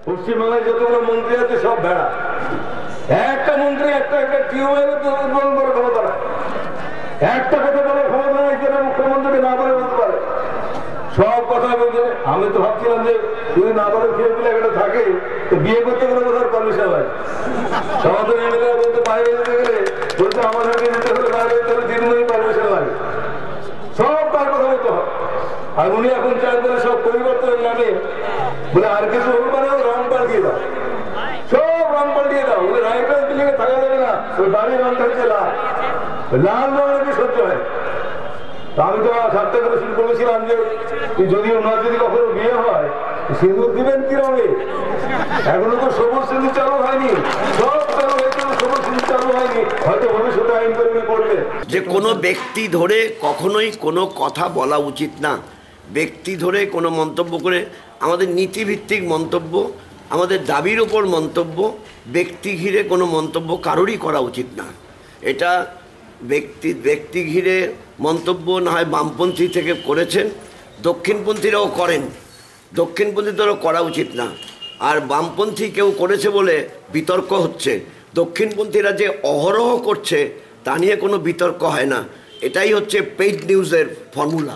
পশ্চিমবাংলায় যতগুলো মন্ত্রী আছে সব ভেড়া। একটা মন্ত্রী একটা একটা টিউবওয়েলের উদ্বোধন করার ক্ষমতা না, একটা কথা বলার ক্ষমতা নাই যেটা মুখ্যমন্ত্রীকে না বলে বলতে পারে। সব কথা বলছে। আমি তো ভাবছিলাম যে যদি না বলে খেয়ে দিলে একটা থাকে তো বিয়ে করতে গেলে কোথাও পারমিশন হয়। সমাধান এমএলএ বলতে বাইরে যেতে গেলে বলতে আমাদেরকে যেতে হলে বাইরে যেতে হলে দিনমণি পারমিশন লাগে। সব তার কথা বলতে হয়। আর উনি এখন চান করে সব পরিবর্তনের নামে বলে আর কিছু হল মানে রং পাল্টিয়ে দাও, সব রং পাল্টিয়ে দাও। বলে রায়গঞ্জ বিল্ডিংয়ে থাকা যাবে না, ওই বাড়ির রংটা হচ্ছে লাল, লাল রঙের সহ্য হয়। আমি তো সাতটা করে শুরু করেছিলাম যে যদি ওনার যদি কখনো বিয়ে হয় সিঁদুর দিবেন কি রঙে। এখনো তো সবুজ সিঁদুর চালু হয়নি, সব চালু হয়েছে, সবুজ সিঁদুর চালু হয়নি, হয়তো ভবিষ্যতে আইন করে করবে। যে কোনো ব্যক্তি ধরে কখনোই কোনো কথা বলা উচিত না। ব্যক্তি ধরে কোনো মন্তব্য করে আমাদের নীতিভিত্তিক মন্তব্য, আমাদের দাবির ওপর মন্তব্য, ব্যক্তি ঘিরে কোনো মন্তব্য কারোরই করা উচিত না। এটা ব্যক্তি ঘিরে মন্তব্য না হয় বামপন্থী থেকে করেছেন, দক্ষিণপন্থীরাও করেন, দক্ষিণপন্থীদেরও করা উচিত না। আর বামপন্থী কেউ করেছে বলে বিতর্ক হচ্ছে, দক্ষিণপন্থীরা যে অহরহ করছে তা নিয়ে কোনো বিতর্ক হয় না। এটাই হচ্ছে পেইড নিউজের ফর্মুলা।